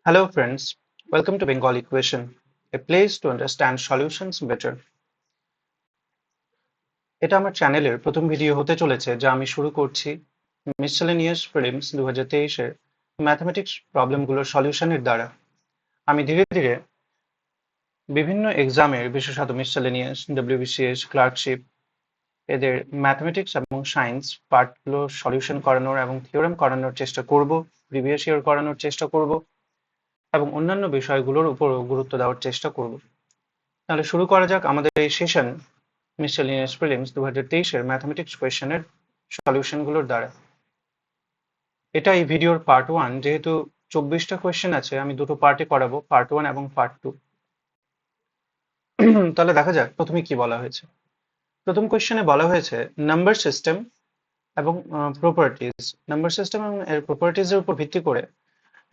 Hello friends, welcome to Bengal Equation, a place to understand solutions better. এটা আমার চ্যানেলের প্রথম ভিডিও হতে চলেছে যা আমি শুরু করছি মিসসেলেনিয়াস প্রিলিমস 2023 এর ম্যাথমেটিক্স প্রবলেমগুলোর সলিউশনের দ্বারা। আমি ধীরে ধীরে বিভিন্ন এক্সামের বিশেষত মিসসেলেনিয়াস, ডব্লিউবিসিএস, ক্লার্কশিপ এদের ম্যাথমেটিক্স এবং সায়েন্স পার্টগুলো সলিউশন করানোর এবং থিওরেম করানোর চেষ্টা করব, প্রিভিয়াস ইয়ার করানোর চেষ্টা করব এবং অন্যান্য বিষয়গুলোর উপরও গুরুত্ব দেওয়ার চেষ্টা করব। তাহলে শুরু করা যাক আমাদের এই সেশন মিসসেলেনিয়াস প্রিলিমস 2023 এর ম্যাথমেটিক্স কোয়েশ্চেনের সলিউশনগুলোর দ্বারা। এটা এই ভিডিওর পার্ট 1, যেহেতু 24টা কোয়েশ্চেন আছে আমি দুটো পার্টে করাবো, পার্ট 1 এবং পার্ট 2। তাহলে দেখা যাক প্রথমে কি বলা হয়েছে। প্রথম কোয়েশ্চেনে বলা হয়েছে নাম্বার সিস্টেম এবং প্রপার্টিজ। নাম্বার সিস্টেম এবং এর প্রপার্টিজ এর উপর ভিত্তি করে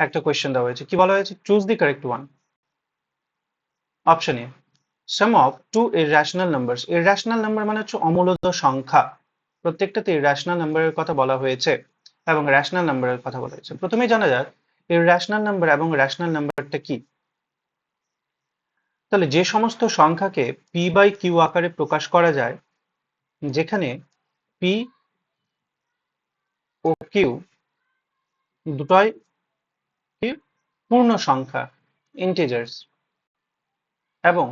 একটা কোয়েশ্চেন দেওয়া হয়েছে। কি বলা হয়েছে? Choose the correct one. Option A, sum of two irrational numbers. irrational number মানে হচ্ছে অমূলদ সংখ্যা। প্রত্যেকটাতে irrational নাম্বারের কথা বলা হয়েছে এবং রেশনাল নাম্বারের কথা বলা হয়েছে। প্রথমেই জানা যাক irrational নাম্বার এবং রেশনাল নাম্বারটা কি। তাহলে যে সমস্ত সংখ্যাকে পি বাই কিউ আকারে প্রকাশ করা যায়, যেখানে পি ও কিউ দুটোই কি পূর্ণ সংখ্যা, ইন্টিজার্স, এবং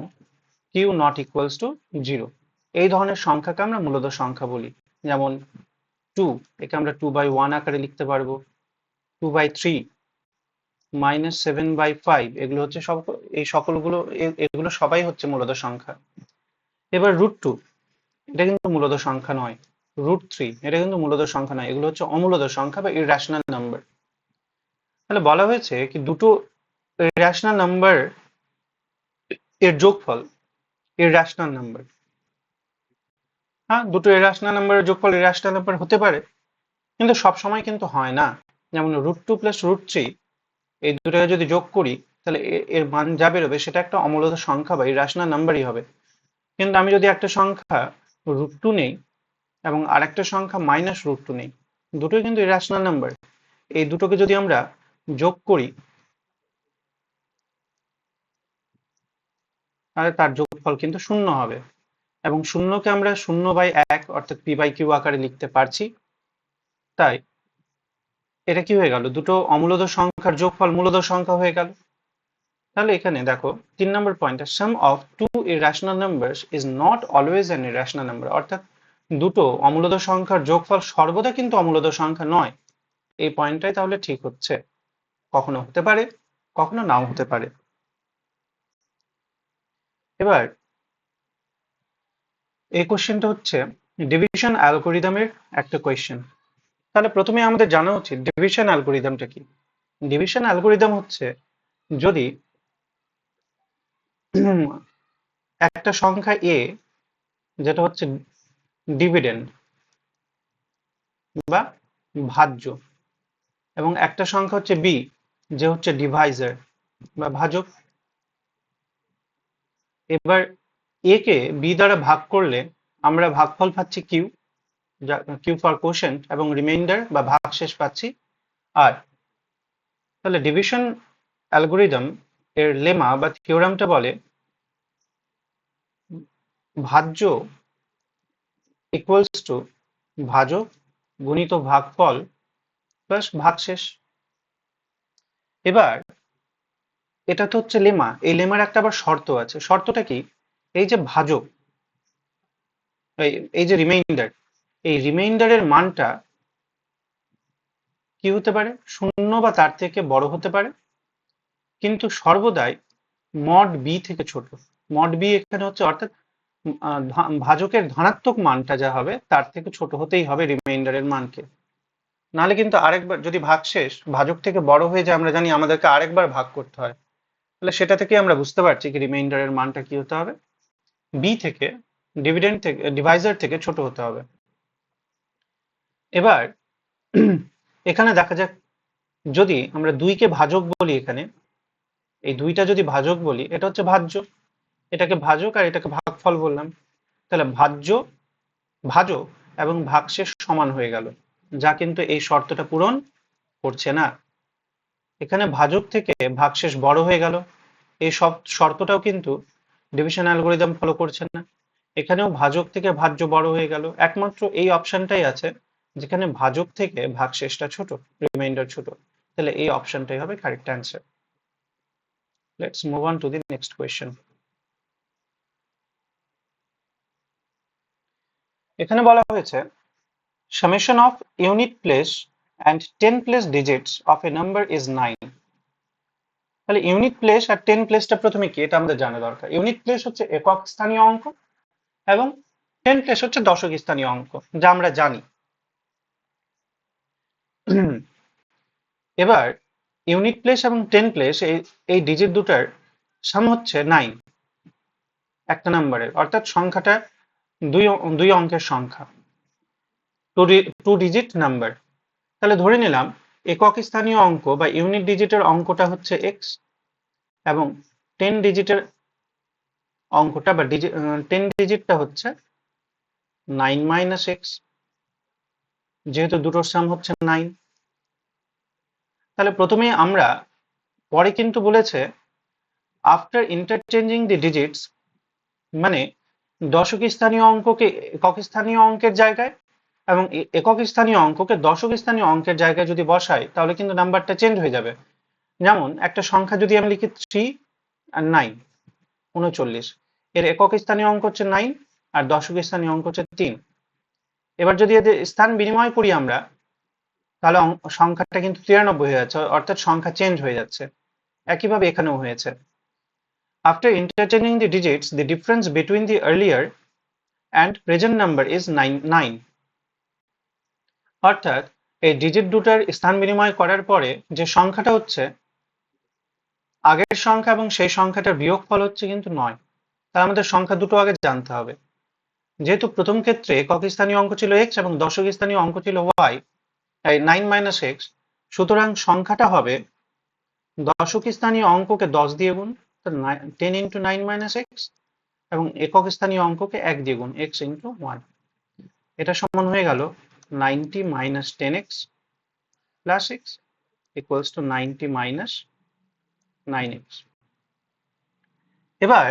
কিউ নট ইকুয়ালস টু 0, এই ধরনের সংখ্যাকে আমরা মূলদ সংখ্যা বলি। যেমন 2, একে আমরা 2/1 আকারে লিখতে পারবো, 2/3, -7/5, এগুলো হচ্ছে সব, এই সকলগুলো এগুলো সবাই হচ্ছে মূলদ সংখ্যা। এবার √2, এটা কিন্তু মূলদ সংখ্যা নয়। √3, এটা কিন্তু মূলদ সংখ্যা নয়, এগুলো হচ্ছে অমূলদ সংখ্যা বা ইররেশনাল নাম্বার। তাহলে বলা হয়েছে কি দুটো ইররেশনাল নাম্বার এর যোগফল ইররেশনাল নাম্বার। হ্যাঁ, দুটো ইররেশনাল নাম্বারের যোগফল ইররেশনাল নাম্বার হতে পারে, কিন্তু সব সময় কিন্তু হয় না। যেমন √2 + √3, এই দুটোকে যদি যোগ করি তাহলে এর মান যা বেরোবে সেটা একটা অমূলদ সংখ্যা বা ইররেশনাল নাম্বারই হবে। কিন্তু আমি যদি একটা সংখ্যা √2 নেই এবং আরেকটা সংখ্যা -√2 নেই, দুটোই কিন্তু ইররেশনাল নাম্বার, এই দুটোকে যদি আমরা যোগ করি তাহলে তার যোগফল কিন্তু 0 হবে, এবং শূন্যকে আমরা 0/1 অর্থাৎ p/q আকারে লিখতে পারছি। তাই এটা কি হয়ে গেল? দুটো অমূলদ সংখ্যার যোগফল মূলদ সংখ্যা হয়ে গেল। তাহলে এখানে দেখো 3 নম্বর পয়েন্টটা, sum of two irrational numbers is not always an irrational number, অর্থাৎ দুটো অমূলদ সংখ্যার যোগফল সর্বদা কিন্তু অমূলদ সংখ্যা নয়। এই পয়েন্টটাই তাহলে ঠিক হচ্ছে, কখনো হতে পারে কখনো নাও হতে পারে। এবার এই কোশ্চেনটা হচ্ছে ডিভিশন অ্যালগোরিদমের একটা কোয়েশ্চেন। তাহলে প্রথমে আমাদের জানা উচিত ডিভিশন অ্যালগোরিদমটা কি। ডিভিশন অ্যালগোরিদম হচ্ছে যদি একটা সংখ্যা এ, যেটা হচ্ছে ডিভিডেন্ড বা ভাজ্য, এবং একটা সংখ্যা হচ্ছে বি, যে হচ্ছে ডিভাইজার বা ভাজক। এবার এ কে বি দ্বারা ভাগ করলে আমরা ভাগফল পাচ্ছি কিউ, কিউ ফর কোশেন্ট, এবং রিমাইন্ডার বা ভাগশেষ পাচ্ছি আর। তাহলে ডিভিশন অ্যালগোরিদম এর লেমা বা থিওরামটা বলে ভাজ্য ইকুয়ালস টু ভাজক গুণিত ভাগফল প্লাস ভাগশেষ। এবার এটা তো হচ্ছে লেমা, এই লেমার একটা আবার শর্ত আছে। শর্তটা কি? এই যে ভাজক, এই যে রিমাইন্ডার, এই রিমাইন্ডারের মানটা কি হতে পারে? 0 বা তার থেকে বড় হতে পারে, কিন্তু সর্বদাই মড বি থেকে ছোট। মড বি এখানে হচ্ছে অর্থাৎ ভাজকের ধনাত্মক মানটা যা হবে তার থেকে ছোট হতেই হবে রিমাইন্ডারের মানকে। নাহলে কিন্তু আরেকবার যদি ভাগশেষ ভাজক থেকে বড় হয়ে যায়, আমরা জানি আমাদেরকে আরেকবার ভাগ করতে হয়, তাহলে সেটা থেকে আমরা বুঝতে পারছি কি রিমাইন্ডারের মানটা কি হতে হবে, বি থেকে, ডিভিডেন্ড থেকে, ডিভাইজার থেকে ছোট হতে হবে। এবার এখানে দেখা যাক, যদি আমরা 2কে ভাজক বলি, এখানে এই 2টা যদি ভাজক বলি, এটা হচ্ছে ভাজ্য, এটাকে ভাজক আর এটাকে ভাগফল বললাম। তাহলে ভাজ্য, ভাজক এবং ভাগশেষ সমান হয়ে গেল, যা কিন্তু এই শর্তটা পূরণ করছে না। এখানে ভাজক থেকে ভাগশেষ বড় হয়ে গেল, এই সব শর্তটাও কিন্তু ডিভিশন অ্যালগোরিদম ফলো করছে না। এখানেও ভাজক থেকে ভাজ্য বড় হয়ে গেল, একমাত্র এই অপশনটাই আছে যেখানে ভাজক থেকে ভাগশেষটা ছোট, রিমাইন্ডার ছোট। তাহলে এই অপশনটাই হবে correct answer. Let's move on to the next question. এখানে বলা হয়েছে summation of unit place and 10 place digits of a number is 9. তাহলে ইউনিট প্লেস আর 10 প্লেসটা প্রথমে কি, এটা আমাদের জানা দরকার। ইউনিট প্লেস হচ্ছে একক স্থানীয় অঙ্ক এবং 10 প্লেস হচ্ছে দশক স্থানীয় অঙ্ক, যা আমরা জানি। এবার ইউনিট প্লেস এবং 10 প্লেস এই ডিজিট দুটার সাম হচ্ছে 9 একটা নাম্বারের, অর্থাৎ সংখ্যাটা দুই অঙ্কের সংখ্যা, টু ডিজিট নাম্বার। তাহলে ধরে নিলাম একক স্থানীয় অঙ্ক বা ইউনিট ডিজিটের অঙ্কটা হচ্ছে এক্স এবং 10 ডিজিটের অঙ্কটা বা 10 ডিজিটটা হচ্ছে 9 মাইনাস এক্স, যেহেতু দুটোর সাম হচ্ছে 9। তাহলে প্রথমে আমরা, পরে কিন্তু বলেছে আফটার ইন্টারচেঞ্জিং দি ডিজিটস, মানে দশক স্থানীয় অঙ্ককে একক স্থানীয় অঙ্কের জায়গায় এবং একক স্থানীয় অঙ্ককে দশক স্থানীয় অঙ্কের জায়গায় যদি বসাই তাহলে কিন্তু নাম্বারটা চেঞ্জ হয়ে যাবে। যেমন একটা সংখ্যা যদি আমি লিখি 3 আর 9, 39, এর একক স্থানীয় অঙ্ক হচ্ছে 9 আর দশক স্থানীয় অঙ্ক হচ্ছে 3। এবার যদি এদের স্থান বিনিময় করি আমরা, তাহলে সংখ্যাটা কিন্তু 93 হয়ে যাচ্ছে, অর্থাৎ সংখ্যা চেঞ্জ হয়ে যাচ্ছে। একইভাবে এখানেও হয়েছে। After interchanging the digits, the difference between the earlier and present number is 9. অর্থাৎ এই ডিজিট দুটার স্থান বিনিময় করার পরে যে সংখ্যাটা হচ্ছে, আগের সংখ্যা এবং সেই সংখ্যাটার বিয়োগফল হচ্ছে কিন্তু 9। তাহলে আমাদের সংখ্যা দুটো আগে জানতে হবে। যেহেতু প্রথম ক্ষেত্রে একক স্থানীয় অঙ্ক ছিল x এবং দশক স্থানীয় অঙ্ক ছিল y, তাই 9 মাইনাস এক্স, সুতরাং সংখ্যাটা হবে দশক স্থানীয় অঙ্ককে 10 দিয়ে গুণ, 10 ইন্টু 9 মাইনাস এক্স, এবং একক স্থানীয় অঙ্ককে 1 দিয়ে গুণ, x ইন্টু 1। এটা সমান হয়ে গেল 90 minus 10x plus x equals to 90 minus 9x। এবার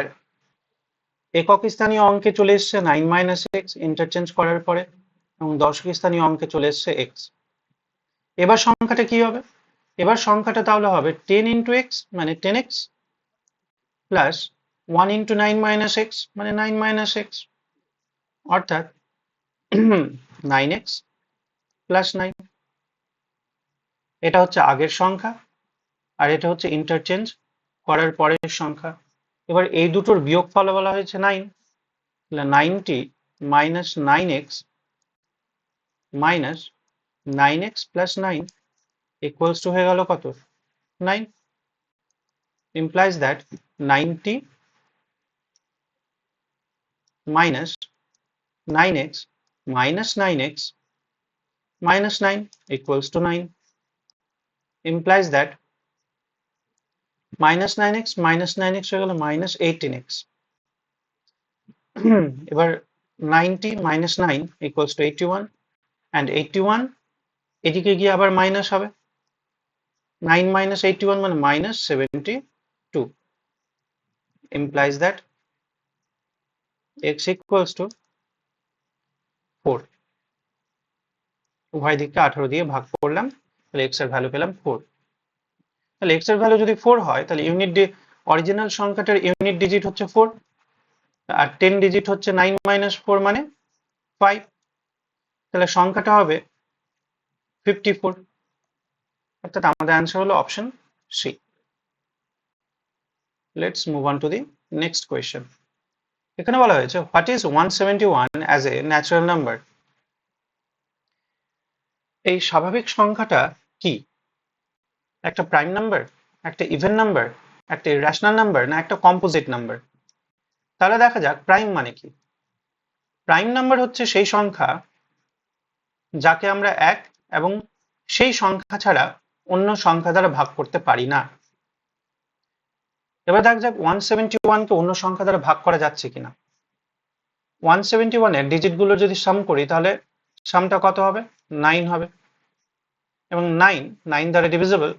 একক স্থানীয় অঙ্কে চলে এসছে 9 মাইনাস এক্স ইন্টারচেঞ্জ করার পরে, এবং দশক স্থানীয় অঙ্কে চলে এসছে x। এবার সংখ্যাটা কি হবে? এবার সংখ্যাটা তাহলে হবে 10 ইন্টু এক্স মানে 10x plus 1 into 9 minus x মানে 9 মাইনাস এক্স, অর্থাৎ 9x প্লাস 9। এটা হচ্ছে আগের সংখ্যা আর এটা হচ্ছে ইন্টারচেঞ্জ করার পরের সংখ্যা। এবার এই দুটোর বিয়োগফল বলা হয়েছে 9, তাহলে 90 minus 9x minus 9x plus 9 equals to হয়ে গেল কত? 9. implies that 90 minus 9x minus 9x minus 9 equals to 9. implies that minus 9x minus 9x হয়ে গেল minus 18x। এবার 90 minus 9 equals to 81 and 81 এদিকে গিয়ে আবার মাইনাস হবে, 9 minus 81 মানে minus 72, implies that x equals to 4. উভয় দিককে 18 দিয়ে ভাগ করলাম, তাহলে x এর ভ্যালু পেলাম 4। তাহলে x এর ভ্যালু যদি 4 হয় তাহলে অরিজিনাল সংখ্যাটার ইউনিট ডিজিট হচ্ছে 4 আর 10 ডিজিট হচ্ছে 9 মাইনাস 4 মানে 5। তাহলে সংখ্যাটা হবে 54, অর্থাৎ আমাদের অ্যান্সার হলো option C. Let's move on to the next question. এখানে বলা হয়েছে what is 171 as a natural number. এই স্বাভাবিক সংখ্যাটা কি? একটা প্রাইম নাম্বার, একটা ইভেন নাম্বার, একটা ইররেশনাল নাম্বার, না একটা কম্পোজিট নাম্বার? তাহলে দেখা যাক প্রাইম মানে কি। প্রাইম নাম্বার হচ্ছে সেই সংখ্যা যাকে আমরা এক এবং সেই সংখ্যা ছাড়া অন্য সংখ্যা দ্বারা ভাগ করতে পারি না। এবার দেখা যাক 171 কে অন্য সংখ্যা দ্বারা ভাগ করা যাচ্ছে কিনা। 171 এর ডিজিট গুলো যদি সাম করি তাহলে সামটা কত হবে? 9 হবে, এবং 9 দ্বারা ডিভিজিবল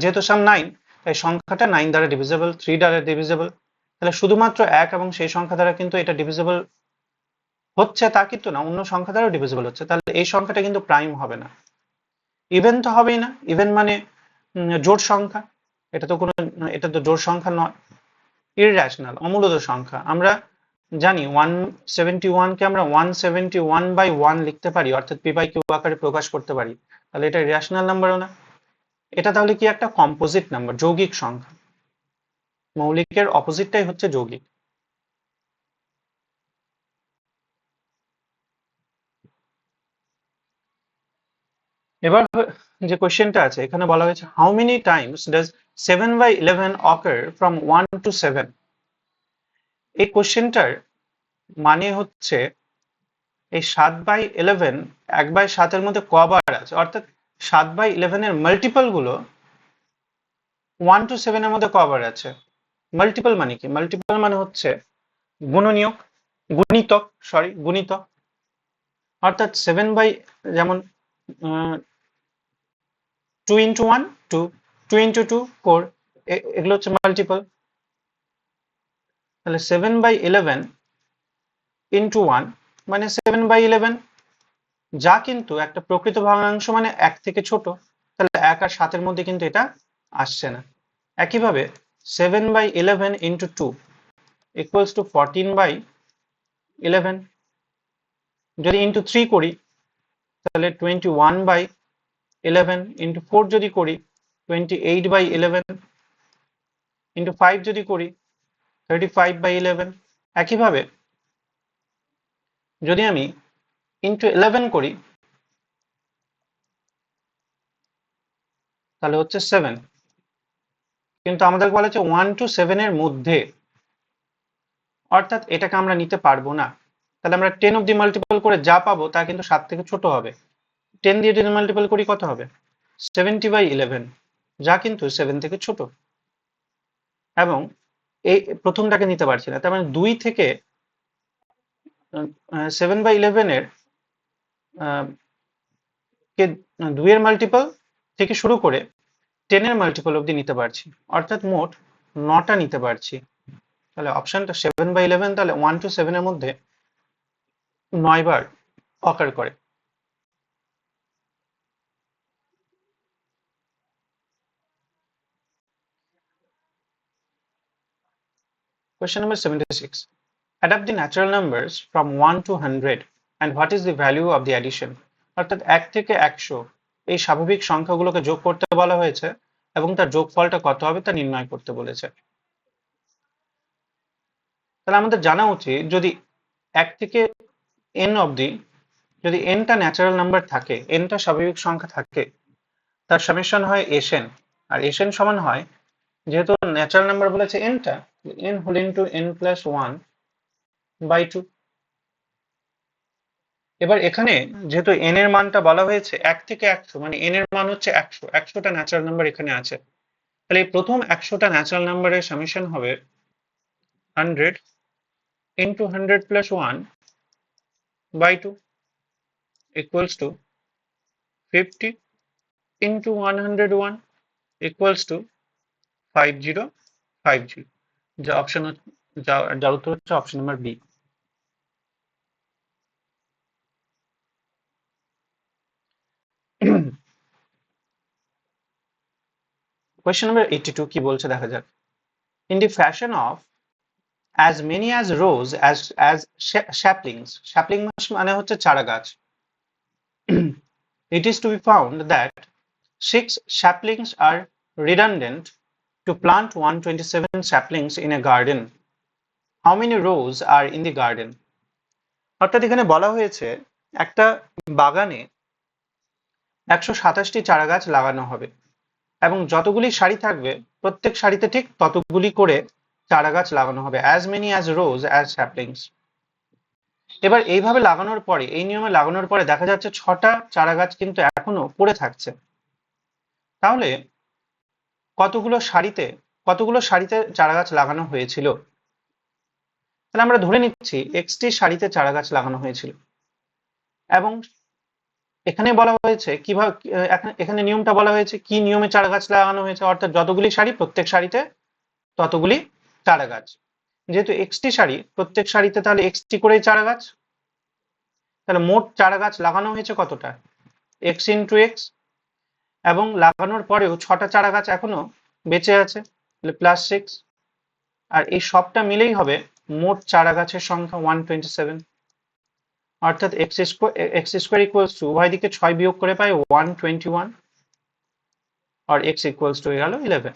যেহেতু সাম 9, তাই সংখ্যাটা 9 দ্বারা ডিভিজিবল, 3 দ্বারা ডিভিজিবল। তাহলে শুধুমাত্র 1 এবং সেই সংখ্যা দ্বারা কিন্তু এটা ডিভিজিবল হচ্ছে তা কিন্তু না, অন্য সংখ্যা দ্বারাও ডিভিজিবল হচ্ছে। তাহলে এই সংখ্যাটা কিন্তু প্রাইম হবে না। ইভেন তো হবেই না, ইভেন মানে জোড় সংখ্যা, এটা তো জোড় সংখ্যা নয়, ইররেশনাল, অমূলদ সংখ্যা। আমরা জানি 171 কে আমরা 171/1 লিখতে পারি, অর্থাৎ p/q আকারে প্রকাশ করতে পারি। তাহলে এটা রেশনাল নাম্বারও না, এটা তাহলে কি একটা কম্পোজিট নাম্বার, যৌগিক সংখ্যা। মৌলিকের অপোজিটটাই হচ্ছে যৌগিক। এবার যে কোশ্চেনটা আছে এখানে বলা হয়েছে, how many Times does 7/11 ochre from 1 to 7? এই কোশ্চেনটার মানে হচ্ছে এই 7/11 1/7 মধ্যে কবার আছে, অর্থাৎ 7/11 এর মাল্টিপল গুলো 1 to 7 এর মধ্যে কবার আছে। মাল্টিপল মানে কি? মাল্টিপল মানে হচ্ছে গুণনীয়ক, গুণিতক। অর্থাৎ 7 বাই, যেমন 2 into 1 2, 2 into 2 4, এগুলো হচ্ছে মাল্টিপল। তাহলে 7/11 into 1 মানে 7/11, যা কিন্তু একটা প্রকৃত ভগ্নাংশ, মানে 1 থেকে ছোট। তাহলে 1 আর 7 এর মধ্যে কিন্তু এটা আসছে না। একইভাবে 7/11 into 2 equals to 14/11। যদি into 3 করি তাহলে 21/11, into 4 যদি করি 28/11, into 5 যদি করি 35/11। একইভাবে যদি আমি into 11 করি তাহলে হচ্ছে 7, কিন্তু আমাদের বলা হচ্ছে 1 to 7 এর মধ্যে, অর্থাৎ এটাকে আমরা নিতে পারবো না। তাহলে আমরা 10 অব্দি মাল্টিপল করে যা পাবো তা কিন্তু 7 থেকে ছোট হবে। 10 দিয়ে যদি মাল্টিপল করি কত হবে? 70/11, যা কিন্তু 7 থেকে ছোট। এবং এই প্রথমটাকে নিতে পারছি না, তার মানে 2 থেকে 7/11 এর কে 2 এর মাল্টিপল থেকে শুরু করে 10 এর মাল্টিপল অব্দি নিতে পারছি, অর্থাৎ মোট 9টা নিতে পারছি। তাহলে অপশনটা 7/11 তাহলে 1 to 7 এর মধ্যে 9 বার অকার করে। Question number 76. Adapt the natural numbers from 1 to 100 and what is the value of the addition? অর্থাৎ 1 থেকে 100 এই স্বাভাবিক সংখ্যাগুলোকে যোগ করতে বলা হয়েছে এবং তার যোগফলটা কত হবে তা নির্ণয় করতে বলেছে। তাহলে আমাদের জানা উচিত, যদি 1 থেকে n অবধি যদি nটা ন্যাচারাল নাম্বার থাকে, nটা স্বাভাবিক সংখ্যা থাকে, তার সামেশন হয় Sn, আর Sn সমান হয়, যেহেতু ন্যাচারাল নাম্বার বলেছে nটা, n whole into n plus 1/2। এবার এখানে যেহেতু n এর মানটা বলা হয়েছে 1 থেকে 100, মানে n এর মান হচ্ছে 100, 100টা ন্যাচারাল নাম্বার এখানে আছে। তাহলে এই প্রথম 100টা ন্যাচারাল নাম্বারের সামেশন হবে 100 into 100 plus 1/2 equals to 50 into 101 equals to 5050, যা অপশন, যার উত্তর হচ্ছে option number B. Question number 82 কি বলছে দেখা যাক। In the fashion of as many as rows as saplings, sapling মানে হচ্ছে চারা গাছ, it is to be found that 6 saplings are redundant to plant 127 saplings in a garden. How many rows are in the garden? অর্থাৎ এখানে বলা হয়েছে একটা বাগানে 127টি চারা গাছ লাগানো হবে এবং যতগুলি সারি থাকবে প্রত্যেক সারিতে ঠিক ততগুলি করে চারা গাছ লাগানো হবে, as many as rows as saplings। এবার এইভাবে লাগানোর পরে, এই নিয়মে লাগানোর পরে দেখা যাচ্ছে 6টা চারা গাছ কিন্তু এখনো পড়ে থাকছে। তাহলে কতগুলো সারিতে চারা গাছ লাগানো হয়েছিল? তাহলে আমরা ধরে নিচ্ছি x টি সারিতে চারা গাছ লাগানো হয়েছিল এবং এখানে বলা হয়েছে কিভাবে, এখানে নিয়মটা বলা হয়েছে কি নিয়মে চারা গাছ লাগানো হয়েছে, অর্থাৎ যতগুলি সারি প্রত্যেক সারিতে ততগুলি চারা গাছ। যেহেতু এক্সটি সারি, প্রত্যেক সারিতে তাহলে এক্সটি করেই চারা গাছ, তাহলে মোট চারা গাছ লাগানো হয়েছে কতটা, এক্স ইন্টু এক্স, এবং লাগানোর পরেও 6টা চারা গাছ এখনো বেঁচে আছে, +6, আর এই সবটা মিলেই হবে মোট চারা গাছের সংখ্যা 127, অর্থাৎ এক্স স্কোয়ার ইকুয়ালস টু উভয় দিকে 6 বিয়োগ করে পাই 121, আর এক্স ইকুয়ালস টু হয়ে গেল 11।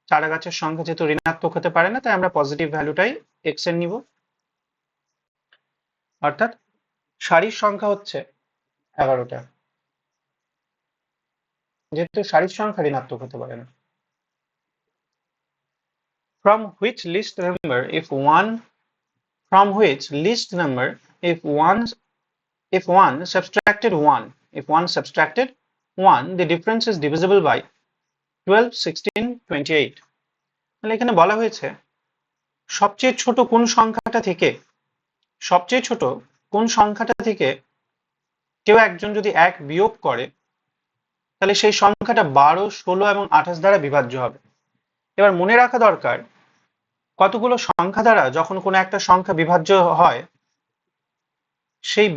চারা গাছের সংখ্যা যেহেতু ঋণাত্মক হতে পারে না, তাই আমরা পজিটিভ ভ্যালুটাই এক্স এর নিব, অর্থাৎ সারির সংখ্যা হচ্ছে 11টা, যেহেতু সারির সংখ্যা ঋণাত্মক হতে পারে না। From which list number if one if one subtracted 1 the difference is divisible by 12, 16, 28। তাহলে এখানে বলা হয়েছে সবচেয়ে ছোট কোন সংখ্যাটা থেকে কেউ একজন যদি 1 বিয়োগ করে, তাহলে সেই সংখ্যাটা 12, 16 এবং 28 দ্বারা বিভাজ্য হবে। এবার মনে রাখা দরকার, কতগুলো সংখ্যা দ্বারা যখন কোনো একটা সংখ্যা বিভাজ্য হয়, সেই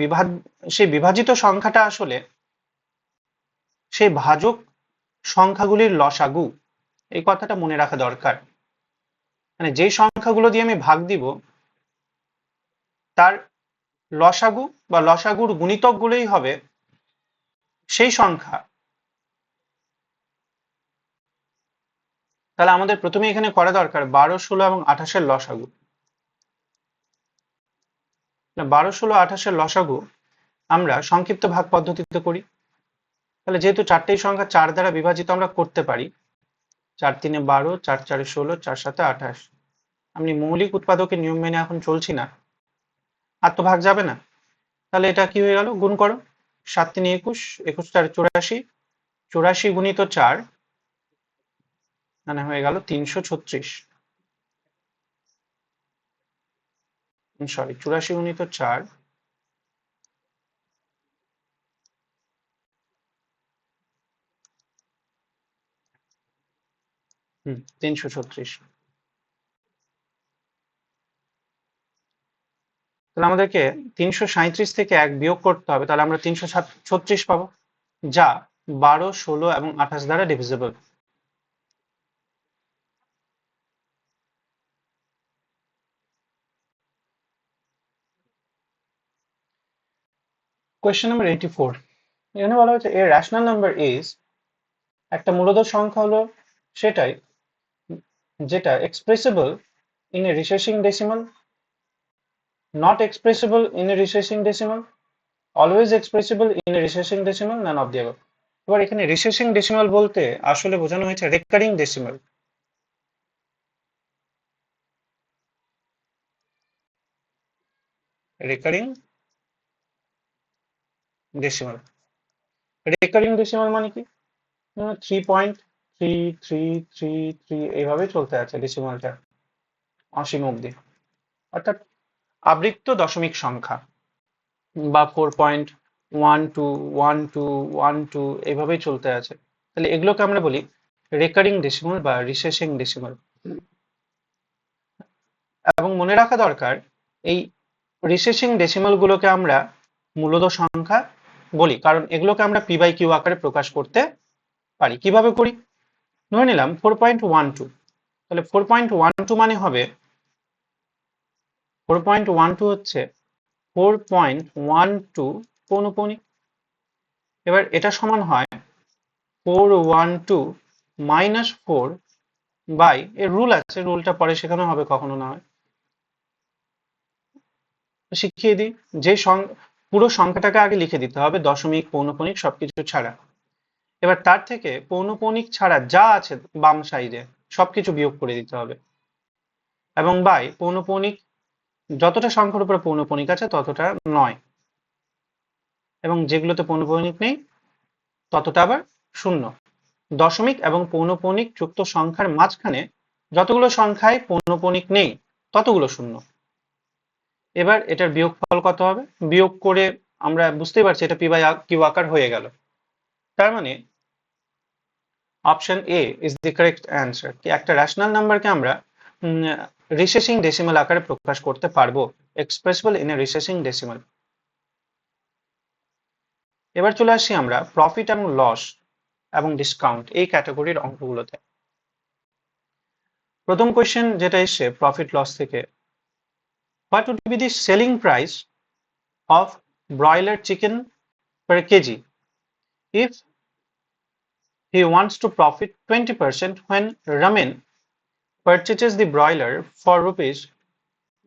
বিভাজিত সংখ্যাটা আসলে সেই ভাজক সংখ্যাগুলির লসাগু। এই কথাটা মনে রাখা দরকার, মানে যেই সংখ্যাগুলো দিয়ে আমি ভাগ দিব তার লসাগু বা লসাগুর গুণিতক গুলোই হবে সেই সংখ্যা। তাহলে আমাদের প্রথমে এখানে করা দরকার 12, 16 এবং 28 লসাগু। 12, 16, 28 লসাগু আমরা সংক্ষিপ্ত ভাগ পদ্ধতিতে করি। তাহলে যেহেতু চারটেই সংখ্যা 4 দ্বারা বিভাজিত আমরা করতে পারি, 4 3 12, 4 4 16, 4 7 28। আমি মৌলিক উৎপাদকের নিয়ম মেনে এখন চলছি না, আর তো ভাগ যাবে না, তাহলে এটা কি হয়ে গেল, গুণ করো, 7 3 21, 21 4 84, 84 গুণিত 4 মানে হয়ে গেল 336, সরি 84 গুণিত 4 336। তাহলে আমাদেরকে 337 থেকে 1 বিয়োগ করতে হবে, তাহলে আমরা 336 পাবো, যা 12, 16 এবং 28 দ্বারা ডিভিজিবল। কোয়েশ্চেন নাম্বার 84, এখানে বলা হয়েছে এ রেশনাল নাম্বার ইজ, একটা মূলদ সংখ্যা হলো সেটাই যেটা expressible in a recessing decimal, not expressible in a recessing decimal, always expressible in a recessing decimal, none of the above. এবার এখানে রিসেসিং ডেসিমাল বলতে আসলে বোঝানো হয়েছে recurring decimal. Recurring decimal, recurring decimal মানে কি, 3.3333 এইভাবে চলতে আছে ডেসিমালটা অসীম অব্দি, অর্থাৎ আবৃত্ত দশমিক সংখ্যা, বা 4.121212 এইভাবেই চলতে আছে। তাহলে এগুলোকে আমরা বলি রেকারিং ডেসিমাল বা রিসেসিং ডেসিমাল। এবং মনে রাখা দরকার, এই রিসেসিং ডেসিমাল গুলোকে আমরা মূলদ সংখ্যা বলি, কারণ এগুলোকে আমরা p/q আকারে প্রকাশ করতে পারি। কিভাবে করি, ধরে নিলাম 4.12, তাহলে 4.12 মানে হবে 4.12 হচ্ছে 4.12 পৌনঃপুনিক। এবার এটা সমান হয় 412 মাইনাস 4 বাই, এর রুল আছে, রুলটা পরে শেখানো হবে, কখনো না হয় শিখিয়ে দিই, যে পুরো সংখ্যাটাকে আগে লিখে দিতে হবে, দশমিক পৌনঃপুনিক সবকিছু ছাড়া। এবার তার থেকে পৌনঃপুনিক ছাড়া যা আছে বাম সাইডে সবকিছু বিয়োগ করে দিতে হবে, এবং বাই পৌনঃপুনিক, যতটা সংখ্যার উপরে পৌনঃপুনিক আছে ততটা নয়, এবং যেগুলোতে পৌনঃপুনিক নেই ততটা আবার শূন্য। দশমিক এবং পৌনঃপুনিক যুক্ত সংখ্যার মাঝখানে যতগুলো সংখ্যায় পৌনঃপুনিক নেই ততগুলো শূন্য। এবার এটার বিয়োগফল কত হবে, বিয়োগ করে আমরা বুঝতেই পারছি এটা পি বাই কিউ আকার হয়ে গেল। তার মানে option A is the correct answer, কি একটা রেশনাল নাম্বারকে আমরা রিসেসিং ডেসিমাল আকারে প্রকাশ করতে পারবো, এক্সপ্রেসিবল ইন এ রিসেসিং ডেসিমাল। এবার চলে আসছি আমরা প্রফিট এবং লস এবং ডিসকাউন্ট এই ক্যাটাগরির অঙ্কগুলোতে। প্রথম কোয়েশ্চেন যেটা এসছে প্রফিট লস থেকে, what would be the selling price of broiler chicken per kg if he wants to profit 20% when Ramen purchases the broiler for rupees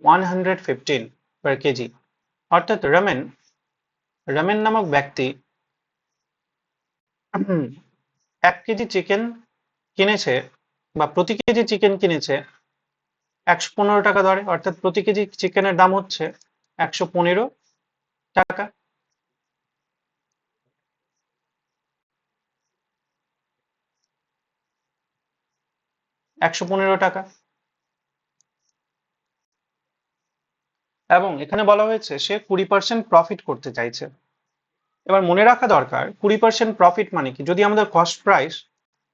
115 per kg। অর্থাৎ ramen নামক ব্যক্তি 1 কেজি চিকেন কিনেছে বা প্রতি KG chicken কিনেছে 115 টাকা দরে, অর্থাৎ প্রতি কেজি চিকেনের দাম হচ্ছে 115 টাকা। এবং এখানে বলা হয়েছে সে 20% প্রফিট করতে চাইছে। এবার মনে রাখা দরকার 20% প্রফিট মানে কি, যদি আমাদের কস্ট প্রাইস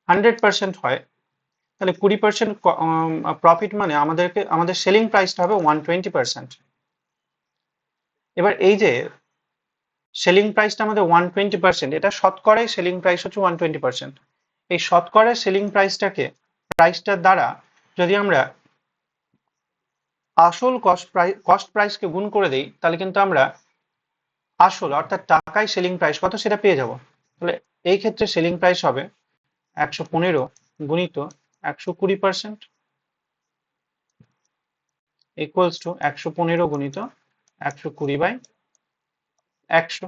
100% হয় তাহলে 20% প্রফিট মানে আমাদের সেলিং প্রাইসটা হবে 120%। এবার এই যে সেলিং প্রাইসটা আমাদের 120%, এটা শতকরাই সেলিং প্রাইস হচ্ছে 120%। এই শতকরা সেলিং প্রাইসটার দ্বারা যদি আমরা আসল কস্ট প্রাইসকে গুণ করে দেই তাহলে কিন্তু আমরা আসল অর্থাৎ টাকায় সেলিং প্রাইস কত সেটা পেয়ে যাব। তাহলে এই ক্ষেত্রে সেলিং প্রাইস হবে 115 গুণিত 120% ইকুয়ালস টু 115 গুণিত 120/100।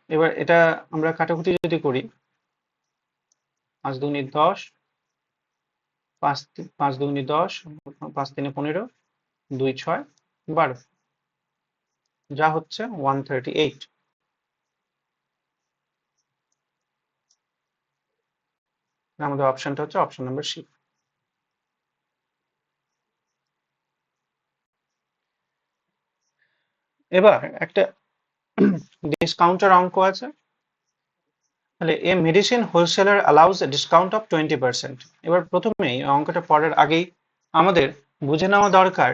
এবার এটা আমরা কাটাকুটি যদি করি, 5 দুগুণে 10, 5 দুগুণে 10, 5 তিনে 15, 2 6 12, যা হচ্ছে 138। আমাদের অপশনটা হচ্ছে অপশন নাম্বার সি। এবার একটা ডিসকাউন্টের অঙ্ক আছে, তাহলে এ medicine wholesaler allows A discount of 20%। এবার প্রথমেই অঙ্কটা পড়ার আগেই আমাদের বুঝে নেওয়া দরকার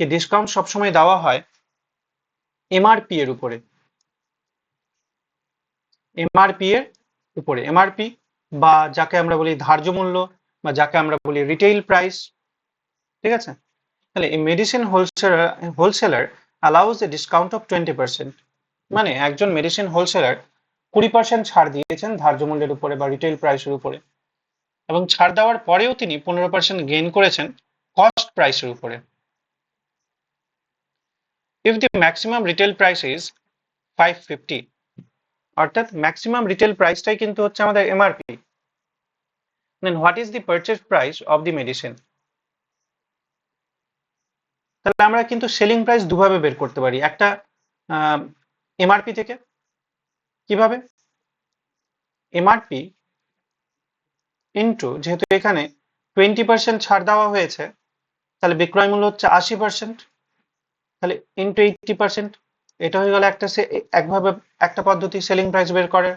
যে ডিসকাউন্ট সবসময় দেওয়া হয় এমআরপি এর উপরে, এমআরপি বা যাকে আমরা বলি ধার্য মূল্য বা যাকে আমরা বলি রিটেইল প্রাইস, ঠিক আছে। তাহলে এই medicine wholesaler allows A discount of 20%, মানে একজন মেডিসিন হোলসেলার 20% ছাড় দিয়েছেন ধার্য মূল্যের উপরে বা রিটেইল প্রাইসের উপরে, এবং ছাড় দেওয়ার পরেও তিনি 15% গেইন করেছেন কস্ট প্রাইসের উপরে। If the maximum retail price is 550, অর্থাৎ ম্যাক্সিমাম রিটেল প্রাইসটাই কিন্তু হচ্ছে আমাদের MRP, then what is the purchase price of the medicine. তাহলে আমরা কিন্তু সেলিং প্রাইস দুভাবে বের করতে পারি, একটা এমআরপি থেকে, কিভাবে, এমআরপি ইন্টু, যেহেতু এখানে 20% ছাড় দেওয়া হয়েছে তাহলে বিক্রয় মূল্য হচ্ছে 80%, তাহলে ইন্টু 80%, এটা হয়ে গেল একভাবে একটা পদ্ধতি সেলিং প্রাইস বের করার।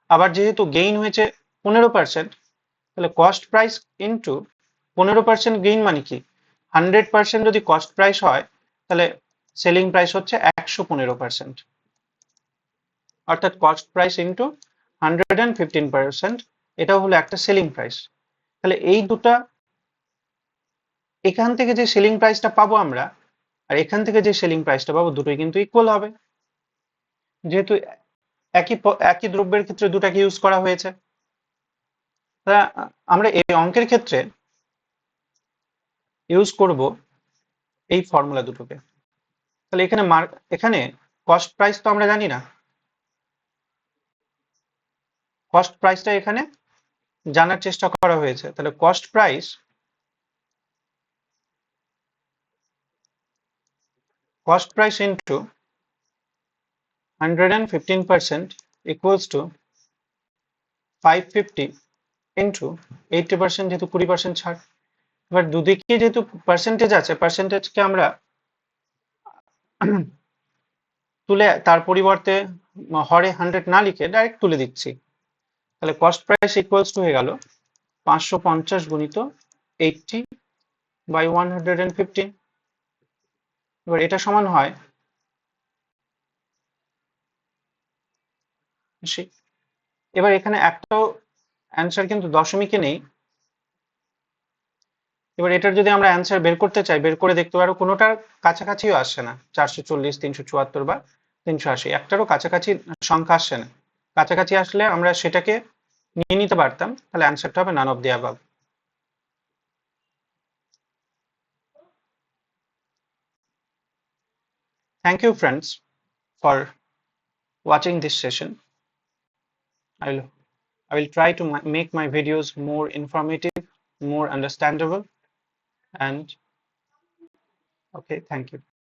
আবার যেহেতু গেইন হয়েছে 15%, তাহলে কস্ট প্রাইস ইন্টু 15% গেইন মানে কি, 100% যদি কস্ট প্রাইস হয় তাহলে সেলিং প্রাইস হচ্ছে 115%, অর্থাৎ কস্ট প্রাইস ইন্টু 115%, এটাও হলো একটা সেলিং প্রাইস। তাহলে এই দুটা, এখান থেকে যে সেলিং প্রাইসটা পাবো আমরা আর এখান থেকে যে সেলিং প্রাইসটা পাবো দুটোই কিন্তু ইকুয়াল হবে, যেহেতু একই দ্রব্যের ক্ষেত্রে দুটাকে ইউজ করা হয়েছে। আমরা এই অঙ্কের ক্ষেত্রে ইউজ করব এই ফর্মুলা দুটোকে। তাহলে এখানে কস্ট প্রাইস তো আমরা জানি না, কস্ট প্রাইসটা এখানে জানার চেষ্টা করা হয়েছে। তাহলে cost price into 115% equals to 550 into 80%, যেহেতু 20% ছাড়। এবার দুদিকে যেহেতু পার্সেন্টেজ আছে, পার্সেন্টেজকে আমরা তুলে তার পরিবর্তে হরে 100 না লিখে ডাইরেক্ট তুলে দিচ্ছি। তাহলে কস্ট প্রাইস ইকুয়ালস টু হয়ে গেল 550 গুণিত 80 বাই 115। এবার এটা সমান হয়, এবার এখানে একটাও অ্যান্সার কিন্তু দশমিকে নেই। এবার এটার যদি আমরা অ্যান্সার বের করতে চাই, বের করে দেখতে পারো কোনোটার কাছাকাছিও আসছে না। 440, 374 বা 380, একটারও কাছাকাছি সংখ্যা আসছে না। কাছাকাছি আসলে আমরা সেটাকে নিয়ে নিতে পারতাম, তাহলে অ্যান্সারটা হবে নান of the above. Thank you friends for watching this session. I will try to make my videos more informative, more understandable, and okay, thank you.